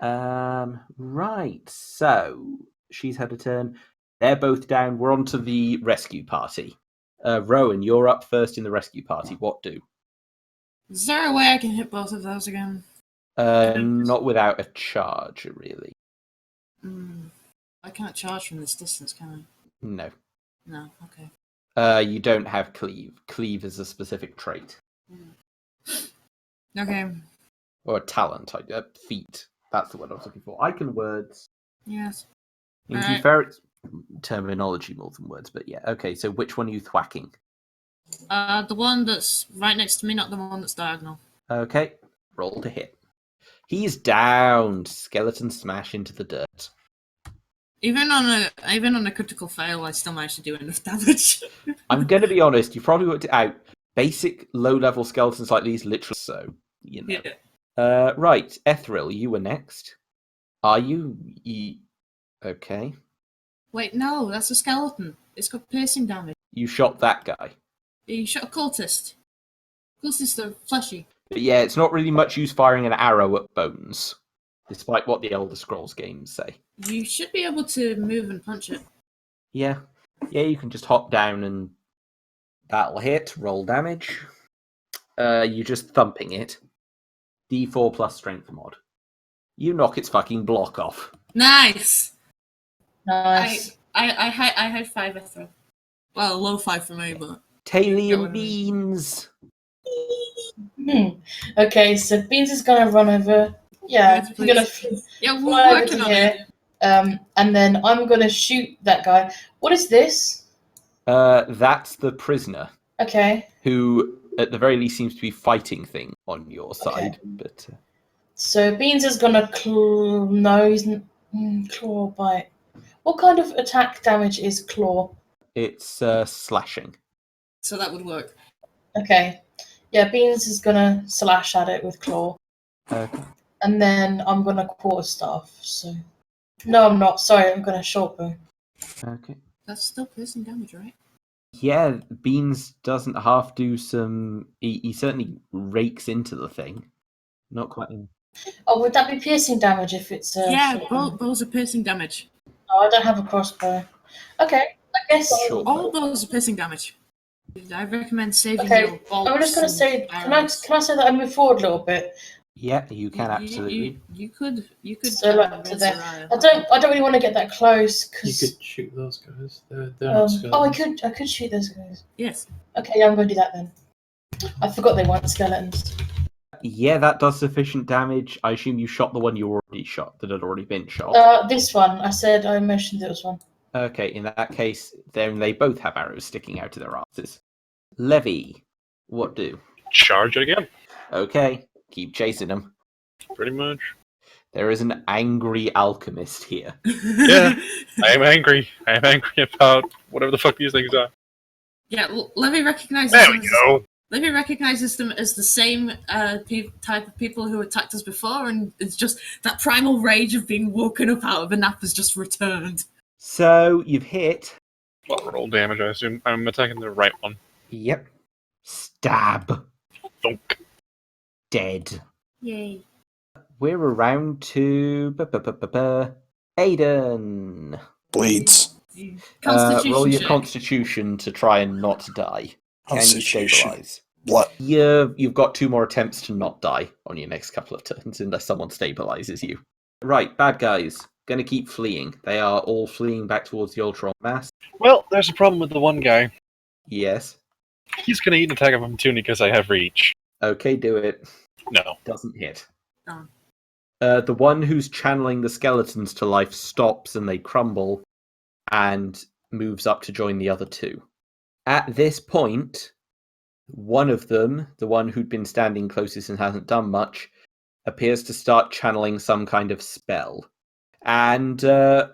Right. So she's had a turn. They're both down. We're on to the rescue party. Rowan, you're up first in the rescue party. What do? Is there a way I can hit both of those again? Not without a charge, really. I can't charge from this distance, can I? No. No, okay. You don't have cleave. Cleave is a specific trait. Okay. Or a talent. Feat. That's the word I was looking for. I can words. Yes. In to be fair, it's terminology more than words, but yeah. Okay, so which one are you thwacking? The one that's right next to me, not the one that's diagonal. Okay, roll to hit. He's down. Skeleton smash into the dirt. Even on a critical fail, I still managed to do enough damage. I'm going to be honest. You probably worked it out. Basic low-level skeletons like these, literally. So you know. Yeah. Right, Ethril, you were next. Are you? Okay. Wait, no, that's a skeleton. It's got piercing damage. You shot that guy. You shot a cultist. Cultists are fleshy. But yeah, it's not really much use firing an arrow at bones, despite what the Elder Scrolls games say. You should be able to move and punch it. Yeah, you can just hop down and that'll hit. Roll damage. You're just thumping it. D4 plus strength mod. You knock its fucking block off. Nice. Nice. I had 5 Ethril. Well, low 5 for me, but Talian Beans. Okay, so Beans is gonna run over. Yeah, Yes, we're gonna we're fly over working to on here. it. And then I'm gonna shoot that guy. What is this? That's the prisoner. Okay. Who, at the very least, seems to be fighting thing on your side. But so Beans is gonna claw bite. What kind of attack damage is claw? It's slashing. So that would work. Okay. Yeah, Beans is gonna slash at it with claw. Okay. And then I'm gonna quarterstaff. So no, I'm not. Sorry, I'm gonna shortbow. Okay. That's still piercing damage, right? Yeah, Beans doesn't half do some. He certainly rakes into the thing. Not quite. Oh, would that be piercing damage if it's? Bows are piercing damage. Oh, I don't have a crossbow. Okay, I guess. All those are piercing damage. I recommend saving Okay, your bolts. I'm just gonna say. Can I say that I move forward a little bit? Yeah, you can absolutely. You could. So like to there. I don't really want to get that close because you could shoot those guys. They're not skeletons. I could shoot those guys. Yes. Okay, yeah, I'm gonna do that then. I forgot they weren't skeletons. Yeah, that does sufficient damage. I assume you shot the one you already shot that had already been shot. This one. I mentioned it was one. Okay, in that case, then they both have arrows sticking out of their asses. Levy, what do? Charge it again. Okay, keep chasing them. Pretty much. There is an angry alchemist here. Yeah, I am angry. I am angry about whatever the fuck these things are. Yeah, Levy recognizes. There we go. Levy recognizes them as the same type of people who attacked us before, and it's just that primal rage of being woken up out of a nap has just returned. So you've hit. What roll damage? I assume I'm attacking the right one. Yep. Stab. Thunk. Dead. Yay. We're around to Aiden. Bleeds. Roll your constitution to try and not die. Can you stabilize? What? You've got 2 more attempts to not die on your next couple of turns, unless someone stabilizes you. Right, bad guys. Gonna keep fleeing. They are all fleeing back towards the Ultron mass. Well, there's a problem with the one guy. Yes. He's gonna eat an attack of opportunity because I have reach. Okay, do it. No. Doesn't hit. Oh. The one who's channeling the skeletons to life stops and they crumble and moves up to join the other 2. At this point, one of them, the one who'd been standing closest and hasn't done much, appears to start channeling some kind of spell. And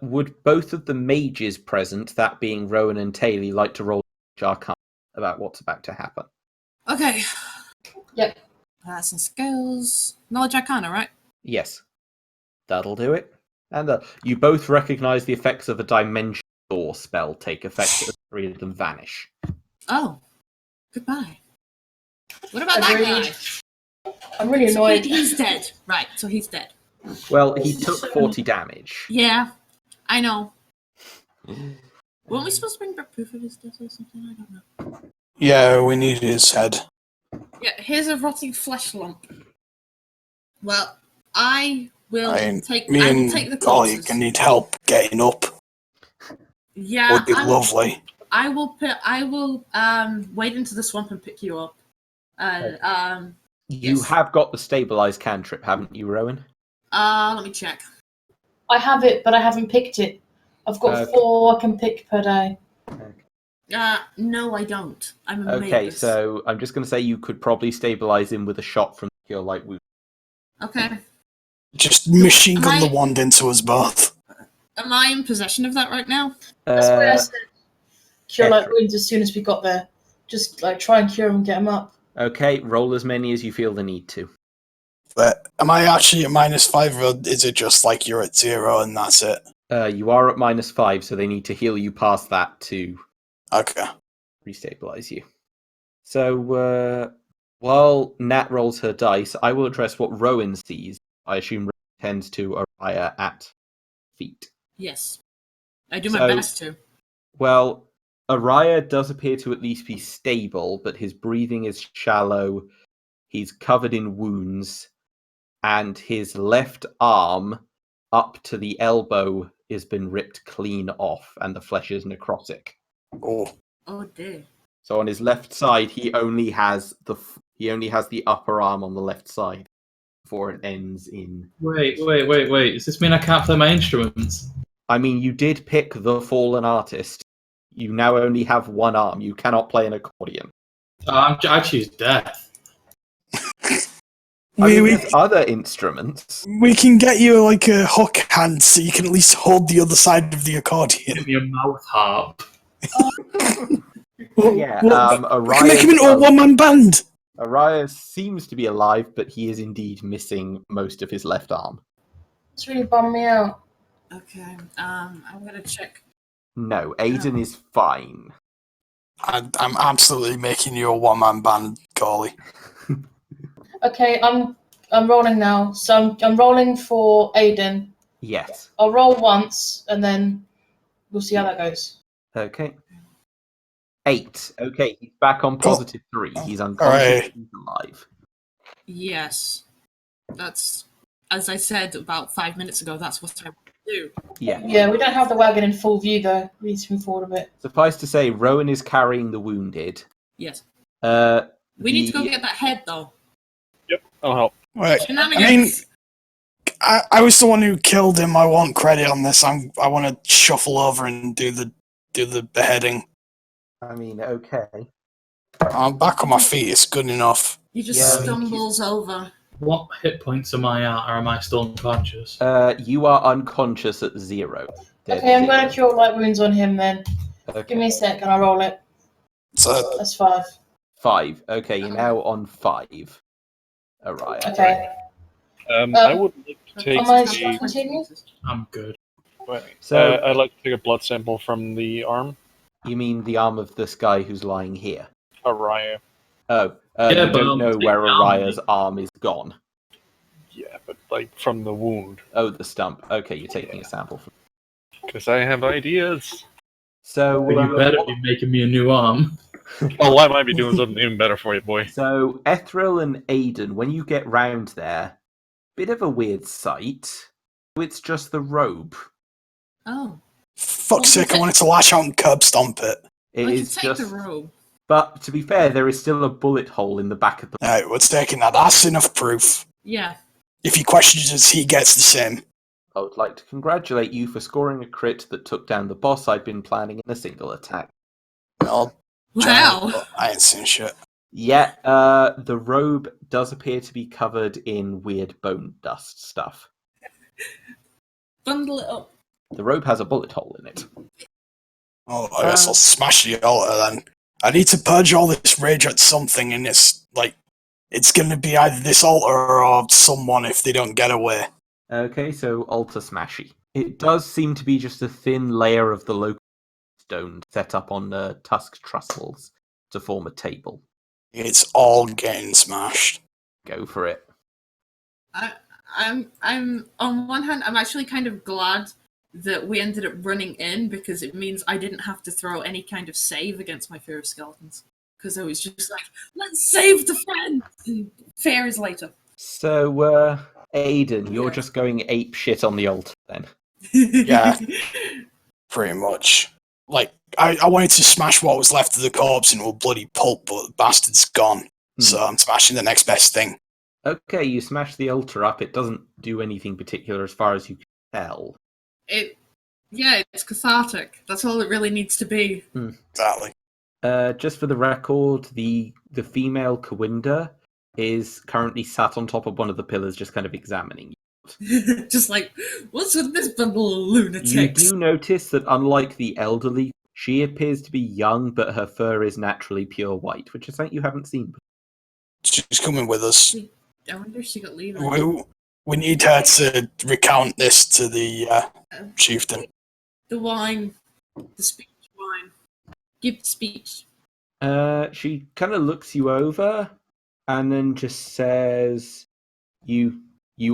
would both of the mages present, that being Rowan and Taylor, like to roll Arcana about what's about to happen? Okay. Yep. That's some skills. Knowledge Arcana, right? Yes. That'll do it. And you both recognize the effects of a dimension door spell take effect as 3 of them vanish. Oh. Goodbye. What about that guy? I'm really annoyed. He's dead. Right, so he's dead. Well, he took 40 damage. Yeah, I know. Weren't we supposed to bring back proof of his death or something? I don't know. Yeah, we need his head. Yeah, here's a rotting flesh lump. Well, I will take the Cawley corpses. can need help getting up. Yeah, Would be lovely. I will wade into the swamp and pick you up. You have got the stabilize cantrip, haven't you, Rowan? Let me check. I have it, but I haven't picked it. I've got 4 I can pick per day. No, I don't. I'm a Okay, magus. so I'm just going to say you could probably stabilize him with a shot from Cure Light Wound. Okay. Just machine gun the wand into us both. Am I in possession of that right now? That's why I said cure light wounds as soon as we got there. Just like try and cure him and get him up. Okay, roll as many as you feel the need to. But am I actually at -5, or is it just like you're at 0 and that's it? You are at -5, so they need to heal you past that to restabilize you. So, while Nat rolls her dice, I will address what Rowan sees. I assume Rowan tends to Araya at feet. Yes. I do my best to. Well, Araya does appear to at least be stable, but his breathing is shallow, he's covered in wounds, and his left arm up to the elbow has been ripped clean off, and the flesh is necrotic. Oh dear. So on his left side, he only has the upper arm on the left side before it ends in. Wait. Does this mean I can't play my instruments? I mean, you did pick the fallen artist. You now only have one arm. You cannot play an accordion. I choose death. There's other instruments. We can get you like a hook hand so you can at least hold the other side of the accordion. Give me a mouth harp. Yeah, we can make him into a one-man band. Araya seems to be alive, but he is indeed missing most of his left arm. It's really bummed me out. Okay, I'm gonna check. No, Aiden is fine. I'm absolutely making you a one-man band, Cawley. Okay, I'm rolling now. So I'm rolling for Aiden. Yes. I'll roll once, and then we'll see how that goes. Okay. 8. Okay, he's back on +3. He's unconscious. Right. He's alive. Yes. That's, as I said about 5 minutes ago, that's what I want to do. Yeah. Yeah, we don't have the wagon in full view, though. We need to move forward a bit. Suffice to say, Rowan is carrying the wounded. Yes. We need to go get that head, though. Yep, I'll help. Right. Shenanigans. I was the one who killed him. I want credit on this. I want to shuffle over and do the beheading. I mean, okay. I'm back on my feet. It's good enough. He just stumbles over. What hit points am I at, or am I still unconscious? You are unconscious at 0. Okay, I'm going to cure light wounds on him then. Okay. Give me a sec and I'll roll it. So That's 5. 5. Okay, you're now on 5. Alright. Okay. I would like to take Am I to continue? I'm good. So, I'd like to take a blood sample from the arm. you mean the arm of this guy who's lying here? Araya. Oh, Yeah, you but don't know where Araya's arm is gone. Yeah, but like from the wound. Oh, the stump. Okay, you're taking a sample from. Because I have ideas. So But you better be making me a new arm. Well, I might be doing something even better for you, boy. So Ethril and Aiden, when you get round there, bit of a weird sight. It's just the robe. Oh. fuck's sake, I wanted to lash out and curb stomp it. It is take just. the robe. But to be fair, there is still a bullet hole in the back of the. Alright, we're taking that. That's enough proof. Yeah. If he questions us, he gets the same. I would like to congratulate you for scoring a crit that took down the boss I'd been planning in a single attack. Well, Wow. I ain't seen shit. Yeah, the robe does appear to be covered in weird bone dust stuff. Bundle it up. The robe has a bullet hole in it. Oh, I guess I'll smash the altar then. I need to purge all this rage at something, and it's going to be either this altar or someone if they don't get away. Okay, so altar smashy. It does seem to be just a thin layer of the local stone set up on tusk trestles to form a table. It's all getting smashed. Go for it. I'm on one hand, I'm actually kind of glad that we ended up running in because it means I didn't have to throw any kind of save against my fear of skeletons. Because I was just like, let's save the friend! And fear is later. So, Aiden, you're Yeah. just going ape shit on the altar then. Yeah. Pretty much. Like, I wanted to smash what was left of the corpse into a bloody pulp, but the bastard's gone. So I'm smashing the next best thing. Okay, you smash the altar up. It doesn't do anything particular as far as you can tell. It's cathartic. That's all it really needs to be. Exactly. Just for the record, the female Kawinda is currently sat on top of one of the pillars, just kind of examining you. Just like, what's with this bundle of lunatics? You do notice that unlike the elderly, she appears to be young, but her fur is naturally pure white, which is something you haven't seen before. She's coming with us. I wonder if she got leaving. We need her to recount this to the chieftain. The wine. The speech wine. Give the speech. She kind of looks you over and then just says, you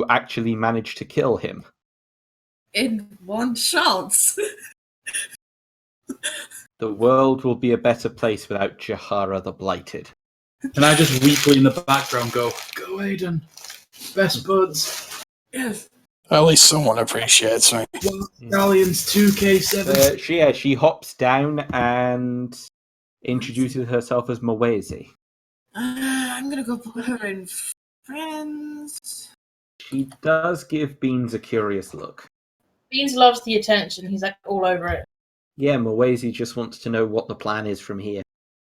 actually managed to kill him. In one shot. The world will be a better place without Jahara the Blighted. And I just weakly in the background go Aiden. Best buds. Yes. At least someone appreciates me. Stallions 2K7. She hops down and introduces herself as Mwezi. I'm gonna go put her in friends. She does give Beans a curious look. Beans loves the attention. He's like all over it. Yeah, Mwezi just wants to know what the plan is from here.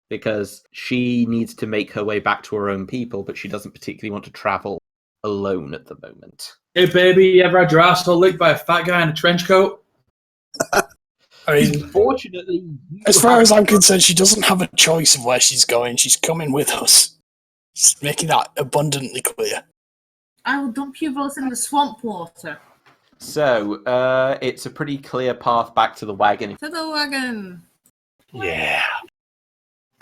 Because she needs to make her way back to her own people, but she doesn't particularly want to travel alone at the moment. Hey baby, you ever had your asshole licked by a fat guy in a trench coat? I mean, Unfortunately, as far as I'm concerned, she doesn't have a choice of where she's going. She's coming with us. Just making that abundantly clear. I will dump you both in the swamp water. So, it's a pretty clear path back to the wagon. To the wagon. Yeah.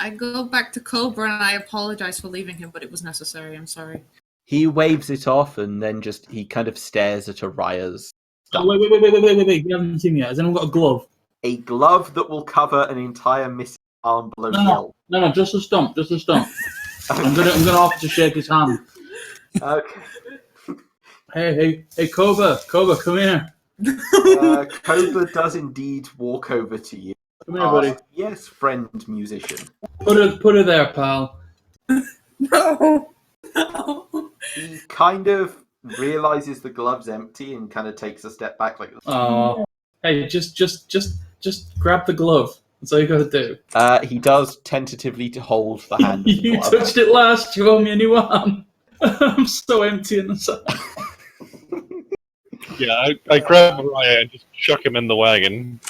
I go back to Cobra and I apologize for leaving him, but it was necessary. I'm sorry. He waves it off and then he kind of stares at Araya's stuff. Oh, wait. We haven't seen yet. Has anyone got a glove? A glove that will cover an entire missing arm below the elbow. No, just a stump. I'm gonna offer to shake his hand. Okay. Hey, Cobra, come here. Cobra does indeed walk over to you. Come here, buddy. Yes, friend musician. Put her there, pal. No. He kind of realizes the glove's empty and kind of takes a step back like this. Oh, hey, just grab the glove. That's all you gotta do. He does tentatively to hold the hand. Of the You glove. touched it last. You owe me a new arm. I'm so empty inside. Yeah, I grab Araya and just chuck him in the wagon.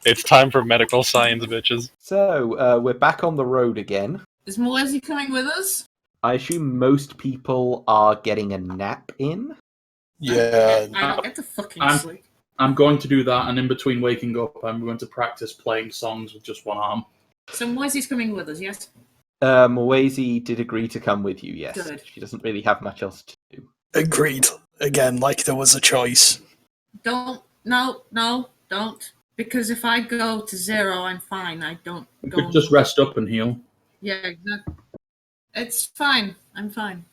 It's time for medical science, bitches. So, we're back on the road again. Is Mwezi coming with us? I assume most people are getting a nap in. Yeah. I don't get to fucking sleep. I'm going to do that, and in between waking up, I'm going to practice playing songs with just one arm. So Mwezi's coming with us, yes? Mwezi did agree to come with you, yes. Good. She doesn't really have much else to do. Agreed. Again, like there was a choice. Don't. Because if I go to 0, I'm fine. I don't We go. could just rest up and heal. Yeah, exactly. It's fine. I'm fine.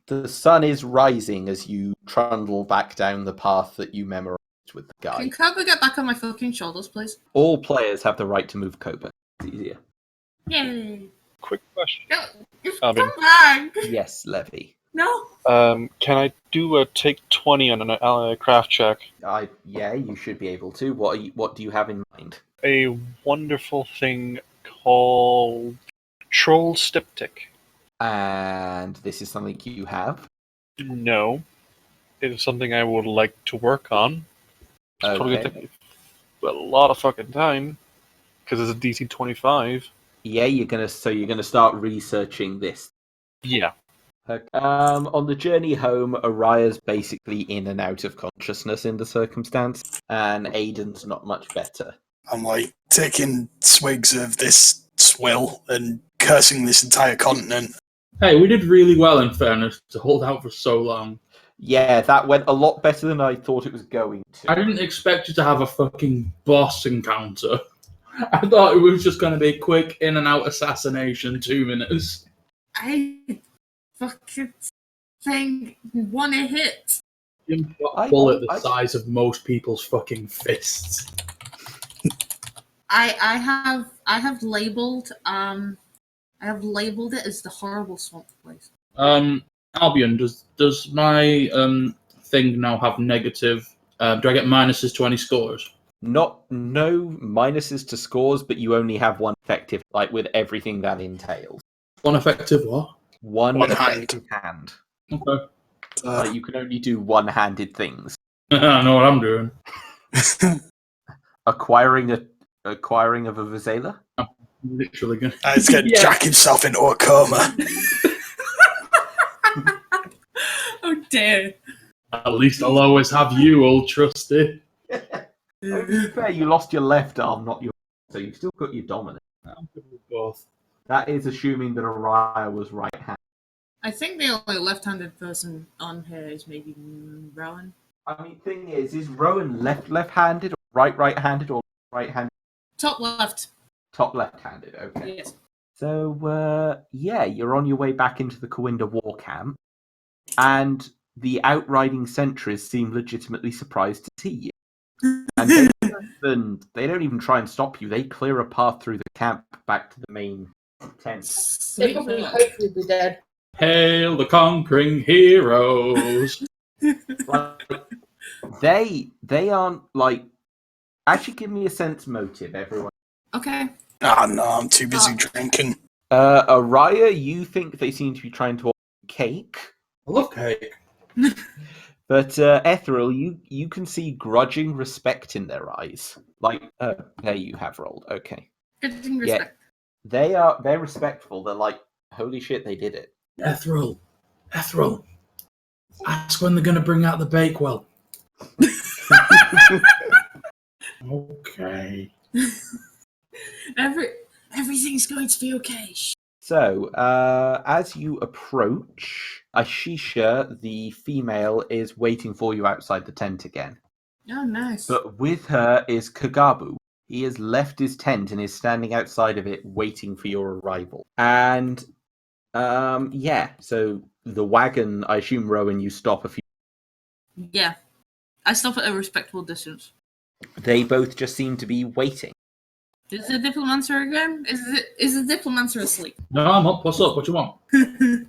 The sun is rising as you trundle back down the path that you memorized with the guy. Can Cobra get back on my fucking shoulders, please? All players have the right to move Cobra. It's easier. Yay. Quick question. No, you've Alvin. come back. Yes, Levy. No. Can I do a take 20 on an craft check? Yeah, you should be able to. What do you have in mind? A wonderful thing called Troll Styptic. And this is something you have. No. It is something I would like to work on. It's probably going to take me a lot of fucking time. Because it's a DC 25. Yeah, you're gonna start researching this. Yeah. On the journey home, Araya's basically in and out of consciousness in the circumstance, and Aiden's not much better. I'm like taking swigs of this swill and cursing this entire continent. Hey, we did really well, in fairness, to hold out for so long. Yeah, that went a lot better than I thought it was going to. I didn't expect you to have a fucking boss encounter. I thought it was just going to be a quick in and out assassination, 2 minutes. I fucking thing one a hit. You've got I- a bullet the I- size of most people's fucking fists. I have labeled it as the horrible swamp place. Albion, does my thing now have negative? Do I get minuses to any scores? No minuses to scores, but you only have one effective, like with everything that entails. One effective what? One One effective hand. Okay. Like, you can only do one-handed things. I know what I'm doing. Acquiring of a Vizela? I'm literally gonna. He's going to Yeah. jack himself into a coma. Oh dear. At least I'll always have you, old trusty. To be fair, you lost your left arm, not your... So you've still got your dominant. I'm good with both. That is assuming that Araya was right-handed. I think the only left-handed person on here is maybe Rowan. I mean, thing is Rowan left-handed, or right-handed, or right-handed? Top left. Top left-handed, okay. Yes. So, yeah, you're on your way back into the Kawinda war camp, and the outriding sentries seem legitimately surprised to see you. And they don't even try and stop you. They clear a path through the camp back to the main tent. They Sweet probably fuck. hopefully be dead. Hail the conquering heroes! Like, they aren't like... Actually, give me a sense motive, everyone. Okay. Ah, no, I'm too busy drinking. Araya, you think they seem to be trying to order cake, I love cake. but Ethereal, you can see grudging respect in their eyes. Like, there you have rolled. Okay, Good respect. they're respectful. They're like, holy shit, they did it. Ethereal. Ask when they're going to bring out the Bakewell. Okay. Everything's going to be okay. So, as you approach, Ashisha, the female, is waiting for you outside the tent again. Oh, nice. But with her is Kagabu. He has left his tent and is standing outside of it waiting for your arrival. And, yeah, so the wagon, I assume, Rowan, you stop a few... Yeah. I stop at a respectable distance. They both just seem to be waiting. Is the Diplomancer again? Is the Diplomancer asleep? No, I'm up. What's up? What do you want?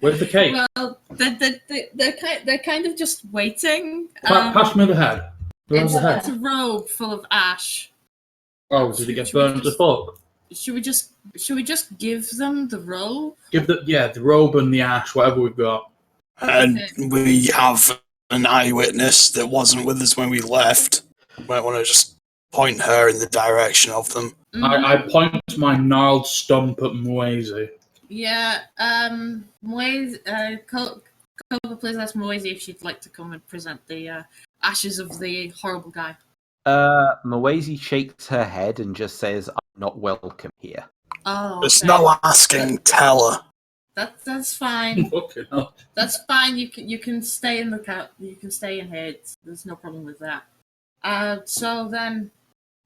Where's the cake? Well, they're kind of just waiting. Pass me the head. Where's the It's head? a robe full of ash. Oh, did it get burned to fuck? Should we just give them the robe? Give the robe and the ash, whatever we've got. And we have an eyewitness that wasn't with us when we left. Might want to just point her in the direction of them. I point my gnarled stump at Moise. Yeah. Moise, Cova, please ask Moise if she'd like to come and present the ashes of the horrible guy. Moise shakes her head and just says, I'm not welcome here. Oh, There's okay. no asking, tell her. That's fine. Fucking hell. That's fine. You can stay in the cat. You can stay in here. There's no problem with that. So then,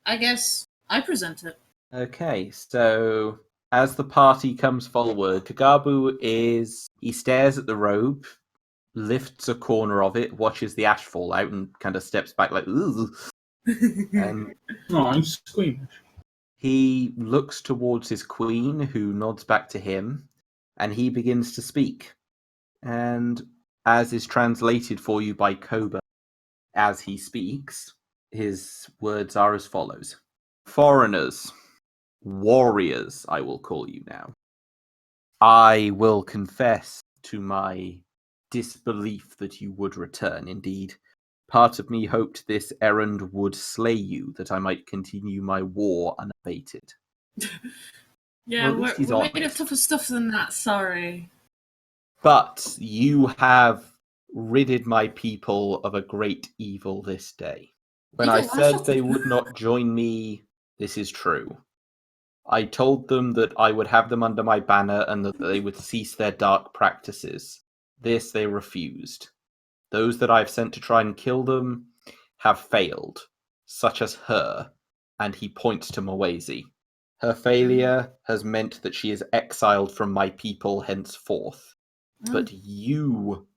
I guess I present it. Okay, so as the party comes forward, Kagabu he stares at the robe, lifts a corner of it, watches the ash fall out, and kind of steps back like, ooh. And Oh, I'm squeamish. he looks towards his queen, who nods back to him, and he begins to speak. And as is translated for you by Koba as he speaks, his words are as follows. Foreigners, warriors, I will call you now. I will confess to my disbelief that you would return. Indeed, part of me hoped this errand would slay you, that I might continue my war unabated. Yeah, Well, at least he's we're made of honest. tougher stuff than that. Sorry. But you have ridded my people of a great evil this day. When I Evil? I said thought they it- would not join me, this is true. I told them that I would have them under my banner and that they would cease their dark practices. This they refused. Those that I've sent to try and kill them have failed, such as her, and he points to Mawezi. Her failure has meant that she is exiled from my people henceforth. But you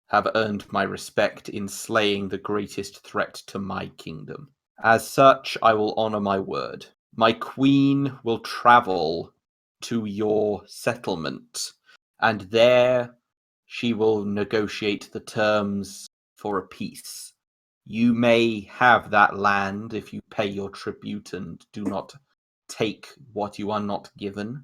have earned my respect in slaying the greatest threat to my kingdom. As such, I will honor my word. My queen will travel to your settlement, and there she will negotiate the terms for a peace. You may have that land if you pay your tribute and do not take what you are not given,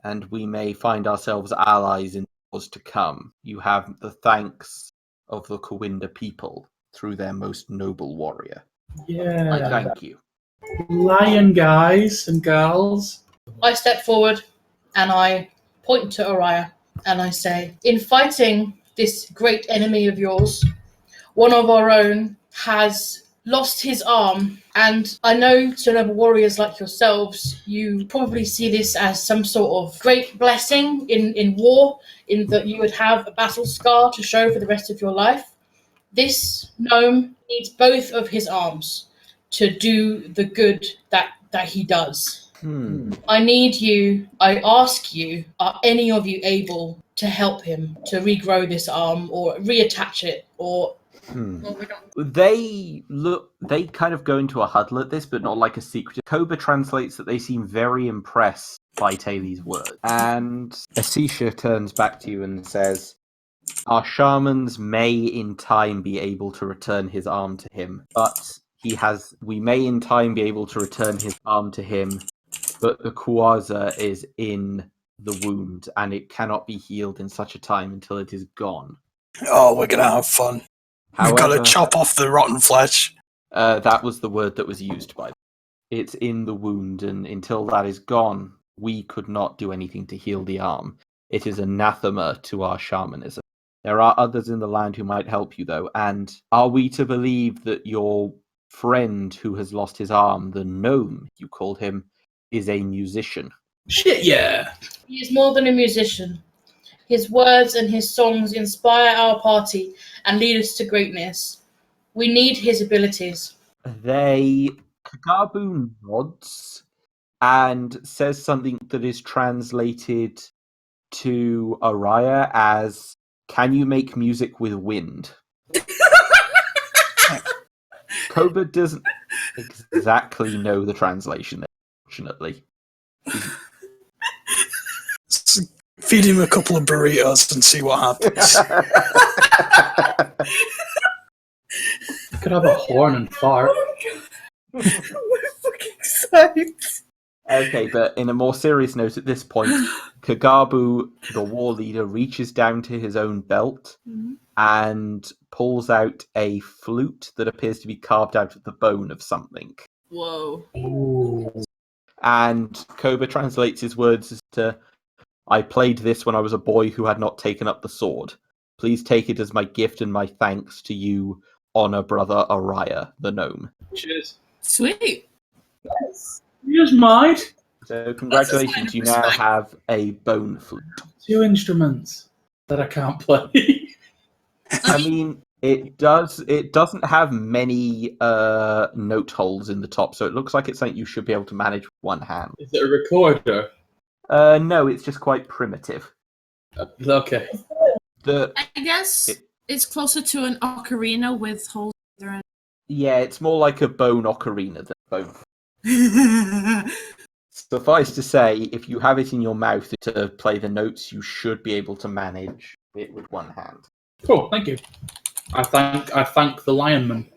and we may find ourselves allies in wars to come. You have the thanks of the Kawinda people through their most noble warrior. Yeah. I thank you. Lion guys and girls. I step forward and I point to Araya and I say, in fighting this great enemy of yours, one of our own has lost his arm, and I know to noble warriors like yourselves, you probably see this as some sort of great blessing in war, in that you would have a battle scar to show for the rest of your life. This gnome needs both of his arms to do the good that he does. I ask you, are any of you able to help him to regrow this arm or reattach it or... They kind of go into a huddle at this, but not like a secret. Koba translates that they seem very impressed by Taylor's words. And Asisha turns back to you and says, our shamans may in time be able to return his arm to him, but we may in time be able to return his arm to him, but the Kwaza is in the wound, and it cannot be healed in such a time until it is gone. Oh, we're gonna have fun. We've got However, to chop off the rotten flesh. that was the word that was used by them. It's in the wound, and until that is gone, we could not do anything to heal the arm. It is anathema to our shamanism. There are others in the land who might help you, though, and are we to believe that your friend who has lost his arm, the gnome you called him, is a musician? Shit, yeah. He is more than a musician. His words and his songs inspire our party and lead us to greatness. We need his abilities. Kagabu nods and says something that is translated to Araya as, can you make music with wind? Koba doesn't exactly know the translation, unfortunately. Feed him a couple of burritos and see what happens. You could have a horn and fart. We're fucking psyched. Okay, but in a more serious note at this point, Kagabu, the war leader, reaches down to his own belt and pulls out a flute that appears to be carved out of the bone of something. Whoa. Ooh. And Koba translates his words as to, I played this when I was a boy who had not taken up the sword. Please take it as my gift and my thanks to you, honor brother Araya, the gnome. Cheers. Sweet. Yes. Here's mine. So congratulations, you now have a bone flute. 2 instruments that I can't play. I mean, it doesn't have many note holes in the top, so it looks like it's something you should be able to manage with one hand. Is it a recorder? No, it's just quite primitive. Okay. I guess it's closer to an ocarina with holes either end. Yeah, it's more like a bone ocarina than a bone. Suffice to say, if you have it in your mouth to play the notes, you should be able to manage it with one hand. Cool, thank you. I thank the lionman.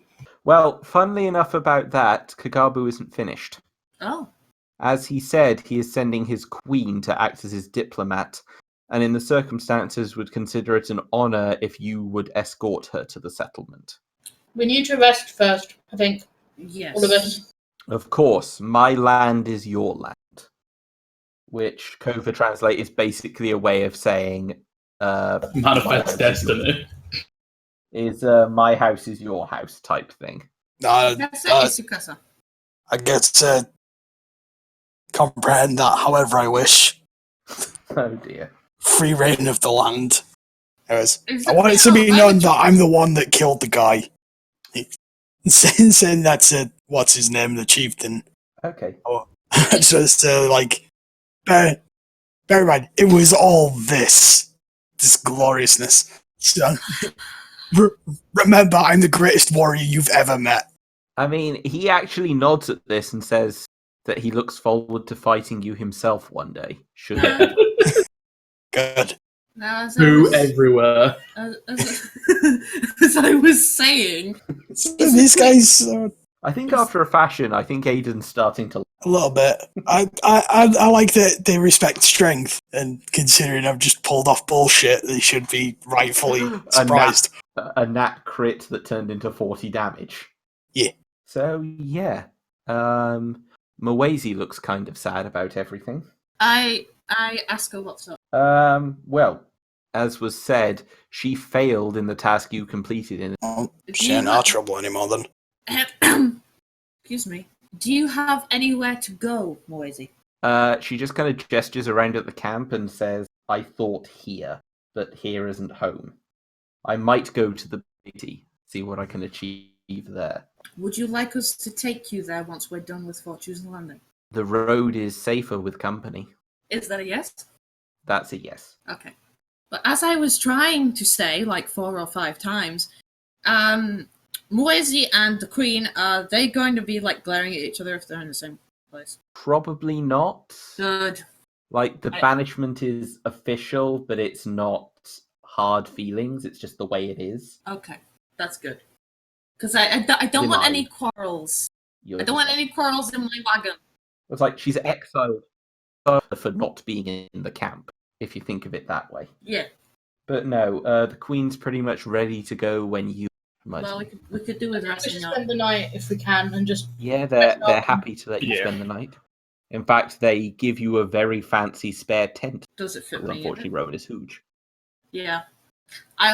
Well, funnily enough about that, Kagabu isn't finished. Oh. As he said, he is sending his queen to act as his diplomat, and in the circumstances would consider it an honor if you would escort her to the settlement. We need to rest first, I think. Yes. All of us. Of course, my land is your land, which Kova translate is basically a way of saying Manifest destiny. Is my house is your house type thing. That's Isukasa. I get to comprehend that however I wish. Oh dear. Free reign of the land. Anyways, I want it to be known that I'm the one that killed the guy. Saying that's what's his name, the chieftain. Okay. So like, bear in mind, it was all this gloriousness. So, remember, I'm the greatest warrior you've ever met. I mean, he actually nods at this and says that he looks forward to fighting you himself one day. Should it? Good. Now, as Poo everywhere. as I was saying, These guys, I think after a fashion, I think Aiden's starting to. a little bit. I like that they respect strength, and considering I've just pulled off bullshit, they should be rightfully surprised. A nat crit that turned into 40 damage. Yeah. So yeah, Mawezi looks kind of sad about everything. I ask her what's up. Well, as was said, she failed in the task you completed in. Oh, she ain't our trouble anymore then. Excuse me. Do you have anywhere to go, Moisey? She just kind of gestures around at the camp and says, I thought here, but here isn't home. I might go to the city, see what I can achieve there. Would you like us to take you there once we're done with Fortune's Landing? The road is safer with company. Is that a yes? That's a yes. Okay. But as I was trying to say, like 4 or 5 times, Moisey and the Queen, are they going to be like glaring at each other if they're in the same place? Probably not. Good. Like, the banishment is official, but it's not hard feelings. It's just the way it is. Okay, that's good. Because I don't want any quarrels. I don't want any quarrels in my wagon. It's like she's exiled for not being in the camp, if you think of it that way. Yeah. But no, the Queen's pretty much ready to go when you... Well, we could do with We resting should up. spend the night if we can and just. Yeah, they're happy to let you spend the night. In fact, they give you a very fancy spare tent. Does it fit But me? unfortunately, road is huge. Yeah. I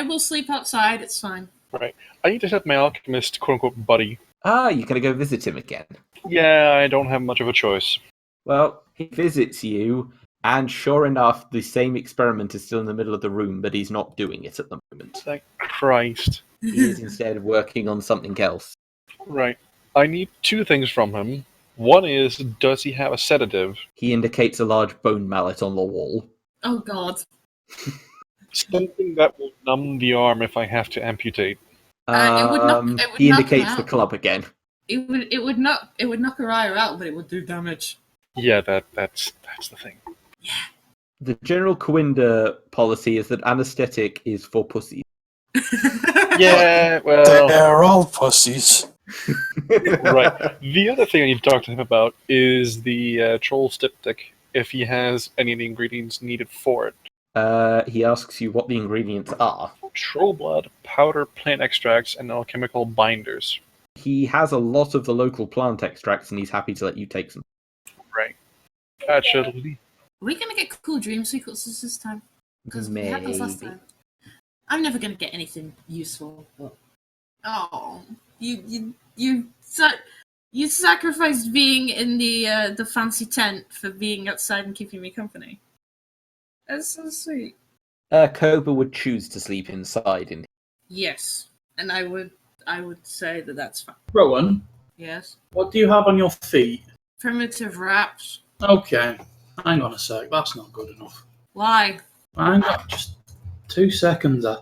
will sleep outside, it's fine. Right. I need to set my alchemist, quote-unquote, buddy. Ah, you're going to go visit him again. Yeah, I don't have much of a choice. Well, he visits you, and sure enough, the same experiment is still in the middle of the room, but he's not doing it at the moment. Thank Christ. He is instead working on something else. Right. I need 2 things from him. One is, does he have a sedative? He indicates a large bone mallet on the wall. Oh god. Something that will numb the arm if I have to amputate. It would He knock indicates him the out. club again. It would knock Araya out, but it would do damage. Yeah, that's the thing. The general Coinda policy is that anesthetic is for pussies. Yeah, well... They're all pussies. Right. The other thing I need to talk to him about is the troll styptic, if he has any of the ingredients needed for it. He asks you what the ingredients are. Troll blood, powder, plant extracts, and alchemical binders. He has a lot of the local plant extracts, and he's happy to let you take some. Right. That should lead. Are we gonna get cool dream sequences this time? Because we had those last Maybe. time. I'm never gonna get anything useful. But... Oh, you sacrificed being in the fancy tent for being outside and keeping me company. That's so sweet. Koba would choose to sleep inside. Yes, and I would say that that's fine. Rowan, Yes. what do you have on your feet? Primitive wraps. Okay, hang on a sec. That's not good enough. Why? Hang on, just 2 seconds. I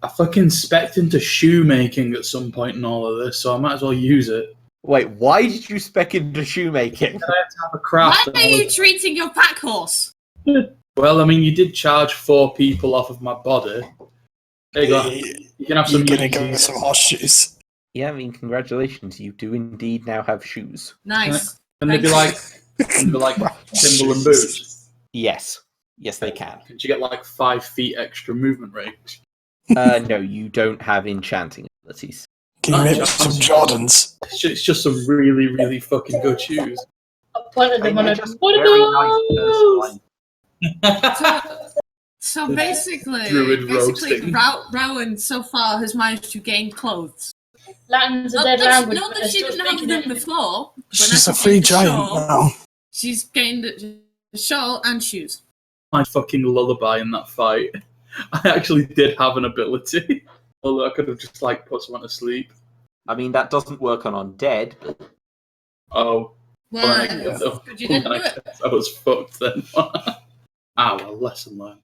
fucking specced into shoemaking at some point in all of this, so I might as well use it. Wait, why did you spec into shoemaking? I have to have a craft. Why are you treating your pack horse? Well, I mean, you did charge 4 people off of my body. There you go. You can have some. You're gonna give me some horseshoes. Yeah, I mean, congratulations. You do indeed now have shoes. Nice. Can they be like, Timberland boots? Yes. Yes, they can. Can you get like 5 feet extra movement range? No, you don't have enchanting abilities. Can you make me some Jordans? It's just some really, really fucking good shoes. I pointed them on a. Just What very are nice those? So basically, Druid roasting. Rowan so far has managed to gain clothes. Latin's a Not dead that, language. not but that they're she still didn't have speaking them it. before. But She's now a she's free gained the giant shawl. now. She's gained a shawl and shoes. My fucking lullaby in that fight. I actually did have an ability. Although I could have just like put someone to sleep. I mean, that doesn't work on undead. But... Oh. Well, I but you didn't do it. I was fucked then. Ah, well, lesson learned.